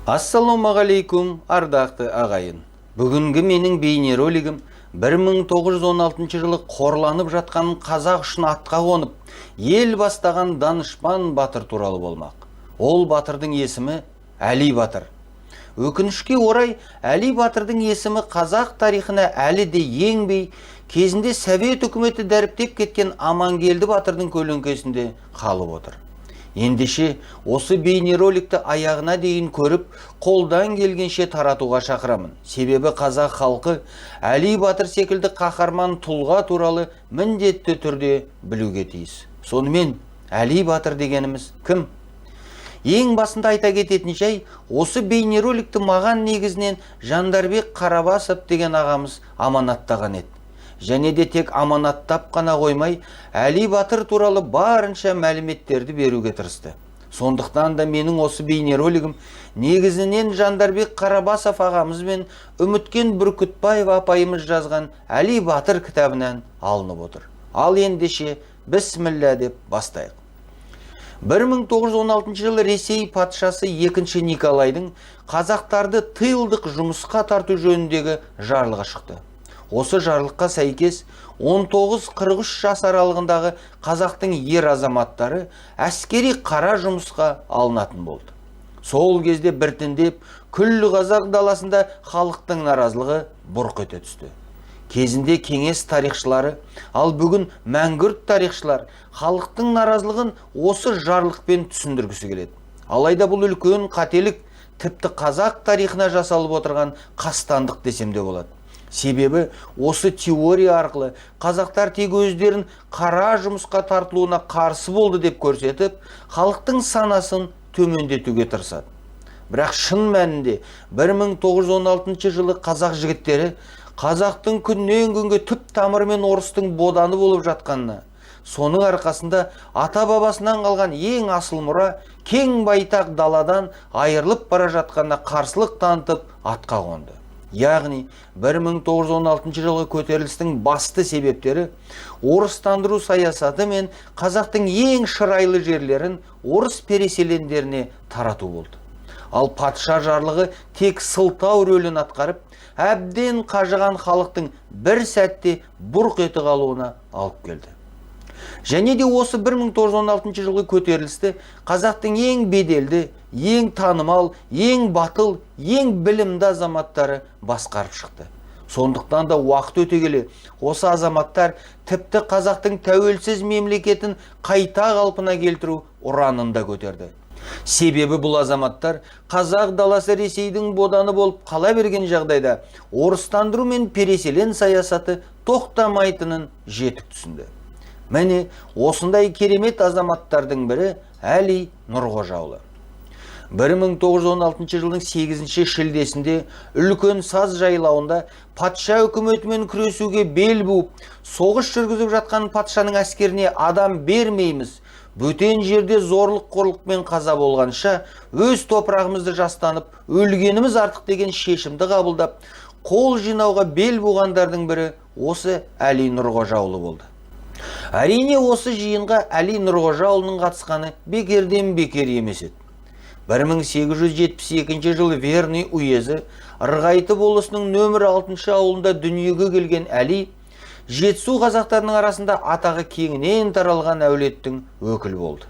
Ассалаумағалейкум, ардақты ағайын. Бүгінгі менің бейнеролигім 1916 жылы қорланып жатқан қазақ үшін атқа қонып, ел бастаған данышпан батыр туралы болмақ. Ол батырдың есімі Әли Батыр. Өкінішке орай, Әли Батырдың есімі қазақ тарихына әлі де еңбей, кезінде Совет үкіметі дәріптеп кеткен Амангелді Батырдың көлеңкесінде қалып отыр. Ендеше осы бейнероликті аяғына дейін көріп, қолдан келгенше таратуға шақырамын. Себебі қазақ халқы Әли Батыр секілді қаһарман тұлға туралы міндетті түрде білуге тиіс. Сонымен Әли Батыр дегеніміз кім? Ең басында айта кететін жай, осы бейнероликті маған негізінен Жандарбек Қарабасов деген ағамыз аманаттаған еді. Және де тек аманаттап қана қоймай, Әли Батыр туралы барынша мәліметтерді беруге тырысты. Сондықтан да менің осы бейнеролигім негізінен Жандарбек Қарабасов ағамыз бен Үміткен Бүркітбаев апайымыз жазған Әли Батыр кітабынан алынып отыр. Ал ендеше бісміллә деп бастайық. 1916 жылы Ресей патшасы 2 Николайдың қазақтарды тылдық жұмысқа тарту жөніндегі жарлығы шықты. Осы жарлыққа сәйкес 19-43 жас аралығындағы қазақтың ер азаматтары әскери қара жұмысқа алынатын болды. Сол кезде біртіндеп күллі қазақ даласында халықтың наразылығы бұрқ ете түсті. Кезінде кеңес тарихшылары, ал бүгін мәңгүрт тарихшылар халықтың наразылығын осы жарлықпен түсіндіргісі келеді. Алайда бұл үлкен қателік, тіпті қазақ тарихына жасалып отырған қастандық десем де болады. Себебі осы теория арқылы қазақтар тек өздерін қара жұмысқа тартылуына қарсы болды деп көрсетіп, халықтың санасын төмендетуге тырысады. Бірақ шын мәнінде 1916 жылы қазақ жігіттері қазақтың күннен күнге түп тамырымен орыстың боданы болып жатқанына, соның арқасында ата-бабасынан қалған ең асыл мұра кең байтақ даладан айырылып бара жатқанына қарсылық танытып атқа қонды. Яғни 1916 жылғы көтерілістің басты себептері орыстандыру саясаты мен қазақтың ең шырайлы жерлерін орыс переселендеріне тарату болды. Ал патша жарлығы тек сылтау рөлін атқарып, әбден қажыған халықтың бір сәтте бұрқ ете қалуына алып келді. Және де осы 1916 жылғы көтерілісті қазақтың ең беделді, ең танымал, ең батыл, ең білімді азаматтары басқарып шықты. Сондықтан да уақыт өте келе осы азаматтар тіпті қазақтың тәуелсіз мемлекетін қайта қалпына келтіру ұранында көтерді. Себебі бұл азаматтар қазақ даласы Ресейдің боданы болып қала берген жағдайда орыстандыру мен переселен саясаты тоқтамайтынын жетік түсінді. Міне осындай керемет азаматтардың бірі Әли Нұрғожаұлы. 1916 жылдың 8 шілдесінде үлкен саз жайлауында патша үкіметімен күресуге бел буып, соғыс жүргізіп жатқан патшаның әскеріне адам бермейміз, бөтен жерде зорлық қорлықпен қаза болғанша өз топырағымызды жастанып, өлгеніміз артық деген шешімді қабылдап, қол жинауға бел буғандардың бірі осы Әли Нұрғожаұлы болды. Әрине осы жиынға Әли Нұрғожаұлының қатысқаны бекерден бекер емес еді. 1872 жылы Верный уезі Ырғайты болысының нөмір 6 ауылында дүниеге келген Әли, Жетісу қазақтарының арасында атағы кеңінен таралған әулеттің өкілі болды.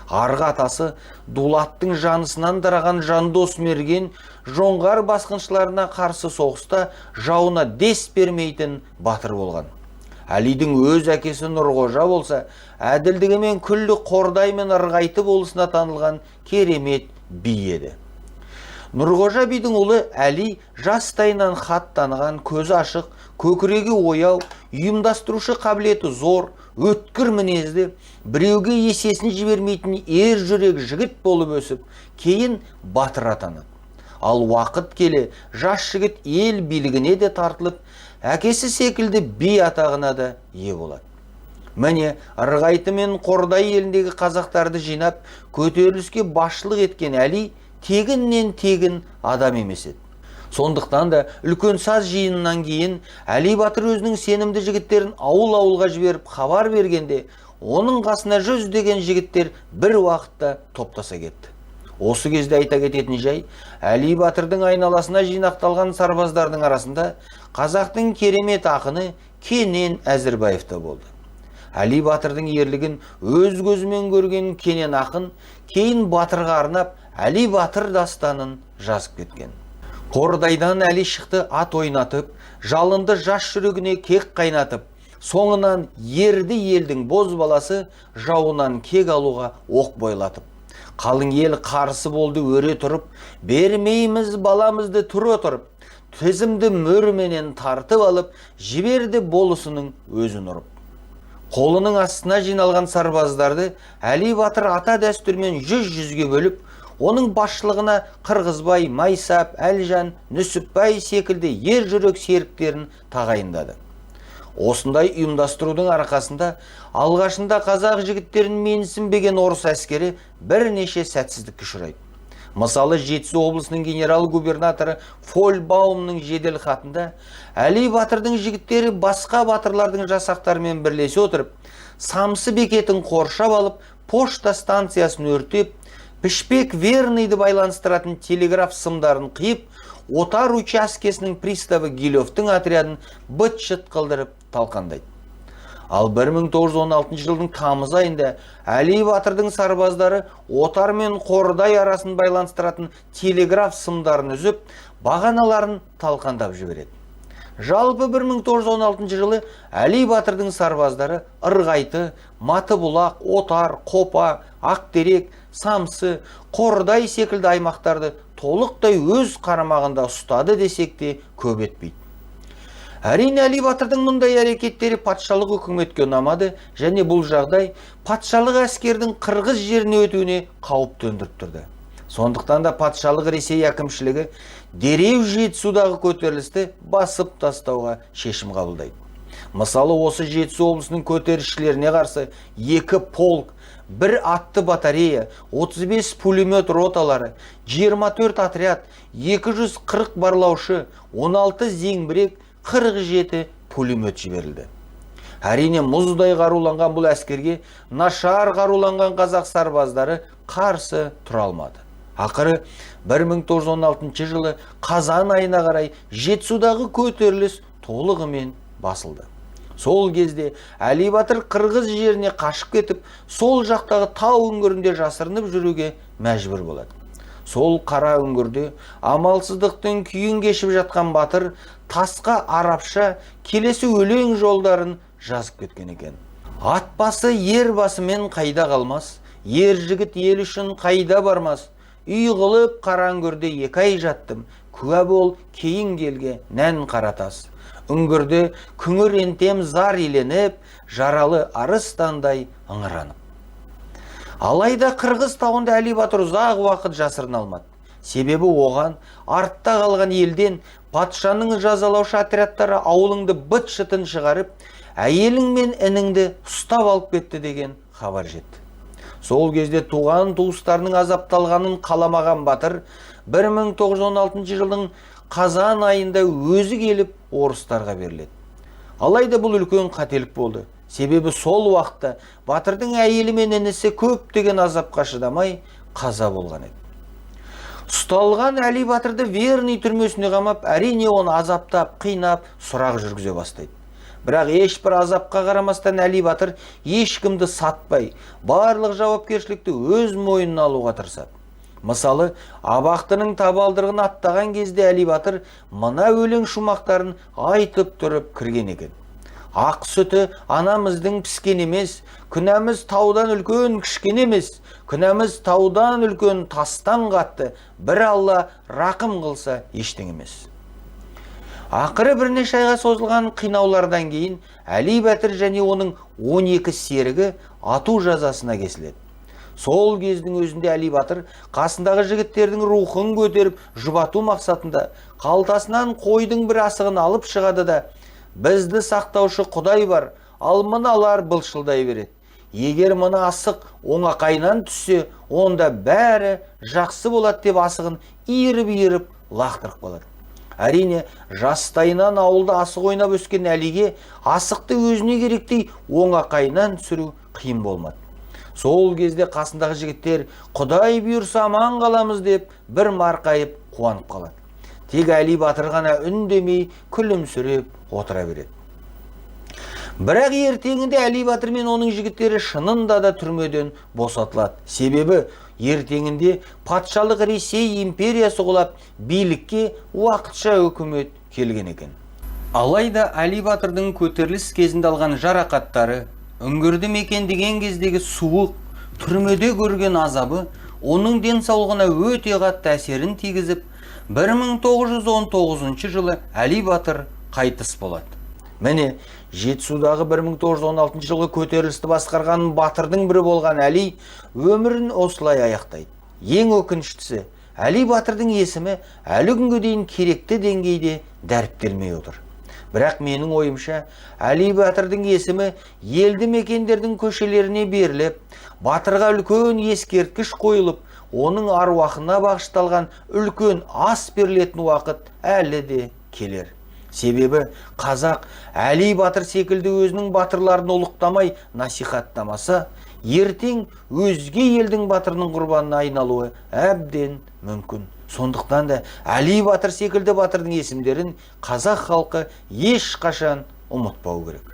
Арғы атасы Дулаттың жанысынан тараған Жандос Мерген жоңғар басқыншыларына қарсы соғыста жауына дес бермейтін батыр болған. Әлидің өз әкесі Нұрғожа болса, әділдігімен күллі Қордай мен Ырғайты болысына танылған керемет би еді. Нұрғожа бидің ұлы Әли жастайынан хат таныған, көзі ашық, көкірегі ояу, ұйымдастырушы қабілеті зор, өткір мінезді, біреуге есесін жібермейтін ер жүрек жігіт болып өсіп, кейін батыр атанады. Ал уақыт келе жас жігіт ел билігіне де тартылып, әкесі секілді би атағына да ие болады. Міне Ырғайты мен Қордай еліндегі қазақтарды жинап, көтеріліске басшылық еткен Әли тегіннен тегін адам емес еді. Сондықтан да үлкен саз жиынынан кейін Әли Батыр өзінің сенімді жігіттерін ауыл-ауылға жіберіп хабар бергенде, оның қасына жүздеген жігіттер бір уақытта топтаса кетті. Осы кезде айта кететін жай, Әли Батырдың айналасына жинақталған сарбаздардың арасында қазақтың керемет ақыны Кенен Әзірбаев та болды. Әли Батырдың ерлігін өз көзімен көрген Кенен ақын кейін Батырға арнап Әли Батыр дастанын жазып кеткен. Қордайдан Әли шықты ат ойнатып, жалынды жас жүрегіне кек қайнатып, соңынан ерді елдің боз баласы жауынан кек алуға оқ бойлатып. Қалың ел қарсы болды өре тұрып, бермейміз баламызды тұр отырып, тізімді мөрменен тартып алып, жіберді болысының өзін ұрып. Қолының астына жиналған сарбаздарды Әли Батыр ата дәстүрмен жүз-жүзге бөліп, оның басшылығына Қырғызбай, Майсап, Әлжан, Нүсіпбай секілді ер жүрек серіктерін тағайындады. Осындай ұйымдастырудың арқасында алғашында қазақ жігіттерін менсінбеген орыс әскері бірнеше сәтсіздікке ұшырайды. Мысалы, Жетісу облысының генерал-губернаторы Фольбаумның жедел хатында Әли Батырдың жігіттері басқа батырлардың жасақтарымен бірлесе отырып, Самсы бекетін қоршап алып, пошта станциясын өртеп, Пішпек Верныйды байланыстыратын телеграф сымдарын қиып, Отар учаскесінің приставы Гилевтің отрядын быт-шыт қылдырып талқандайды. Ал 1916 жылдың тамыз айында Әли Батырдың сарбаздары Отар мен Қордай арасын байланыстыратын телеграф сымдарын үзіп, бағаналарын талқандап жібереді. Жалпы 1916 жылы Әли Батырдың сарбаздары Ырғайты, Матыбұлақ, Отар, Қопа, Ақтерек, Самсы, Қордай секілді аймақтарды толықтай өз қарамағында ұстады десек те көп етпейді. Әрине, Әли Батырдың мұндай әрекеттері патшалық үкіметке ұнамады, және бұл жағдай патшалық әскердің Қырғыз жеріне өтуіне қауіп төндіріп тұрды. Сондықтан да патшалық Ресей әкімшілігі дереу Жетісудағы көтерілісті басып тастауға шешім қабылдайды. Мысалы, осы Жетісу облысының көтерілісшілеріне қарсы 2 полк, 1 атты батарея, 35 пулемет роталары, 24 отряд, 240 барлаушы, 16 зеңбірек, 47 пулемет жіберілді. Әрине, мұздай қаруланған бұл әскерге нашар қаруланған қазақ сарбаздары қарсы тұра алмады. Ақыры 1916 жылы қазан айына қарай Жетісудағы көтеріліс толығымен басылды. Сол кезде Әли Батыр Қырғыз жеріне қашып кетіп, сол жақтағы тау үңгірінде жасырынып жүруге мәжбүр болады. Сол қара үңгірде амалсыздықтың күйін кешіп жатқан Батыр тасқа арабша келесі өлең жолдарын жазып кеткен екен. Ат басы ер басымен қайда қалмас, ер жігіт ел үшін қайда бармас, үй қылып қараңгүрде 2 ай жаттым, куә бол кейін келге нән қаратас. Үңгірде күңір ентем зар еленіп, жаралы арыстандай ыңыранып. Алайда Қырғыз тауында Әли Батыр ұзақ уақыт жасырына алмады. Себебі оған артта қалған елден патшаның жазалаушы отрядтары ауылыңды быт-шытын шығарып, әйелің мен ініңді ұстап алып кетті деген хабар жетті. Сол кезде туған туыстарының азапталғанын қаламаған Батыр 1916 жылдың қазан айында өзі келіп орыстарға беріледі. Алайда бұл үлкен қателік болды. Себебі сол уақытта Батырдың әйелі мен інісі көптеген азапқа шыдамай қаза болған еді. Ұсталған Әли Батырды Верный түрмесіне қамап, әрине оны азаптап, қинап, сұрақ жүргізе бастайды. Бірақ ешбір азапқа қарамастан Әли Батыр ешкімді сатпай, барлық жауапкершілікті өз мойнына алуға тырысады. Мысалы, Абақтының табалдырығын аттаған кезде Әли Батыр мына өлең шумақтарын айтып тұрып кірген екен. Ақ сүті анамыздың піскен емес, күнәміз таудан үлкен кішкен емес, күнәміз таудан үлкен тастан қатты, бір Алла рақым қылса ештеңе емес. Ақыры бірнеше айға созылған қинаулардан кейін Әли Батыр және оның 12 серігі ату жазасына кесіледі. Сол кездің өзінде Әли Батыр қасындағы жігіттердің рухын көтеріп жұбату мақсатында қалтасынан қойдың бір асығын алып шығады да: «Бізді сақтаушы Құдай бар, ал мыналар былшылдай береді. Егер мына асық оңақайынан түссе, онда бәрі жақсы болады» деп асығын иіріп лақтырып қалады. Әрине, жастайынан ауылда асық ойнап өскен Әлиге асықты өзіне керектей оңақайынан түсіру қиын болмады. Сол кезде қасындағы жігіттер «Құдай бұйырса аман қаламыз» деп бір марқайып қуанып қалады. Тек Әли батыр ғана үндемей күлімсіреп отыра береді. Бірақ ертеңінде Әли батыр мен оның жігіттері шынында да түрмеден босатылады. Себебі ертеңінде патшалық Ресей империясы құлап, билікке уақытша үкімет келген екен. Алайда Әли батырдың көтеріліс кезінде алған жарақаттары, үңгірді мекендеген кездегі суық, түрмеде көрген азабы оның денсаулығына өте қатты әсерін тигізіп, 1919 жылы Әли батыр қайтыс болады. Міне, Жетісудағы 1916 жылғы көтерілісті басқарған батырдың бірі болған Әли өмірін осылай аяқтайды. Ең өкініштісі, Әли батырдың есімі әлі күнге дейін керекті деңгейде дәріптелмей отыр. Бірақ менің ойымша, Әли батырдың есімі елді мекендердің көшелеріне беріліп, батырға үлкен ескерткіш қойылып, оның аруағына бағышталған үлкен ас берілетін уақыт әлі де келер. Себебі қазақ Әли батыр секілді өзінің батырларын ұлықтамай насихаттамаса, ертең өзге елдің батырының құрбанына айналуы әбден мүмкін. Сондықтан да Әли батыр секілді батырдың есімдерін қазақ халқы ешқашан ұмытпау керек.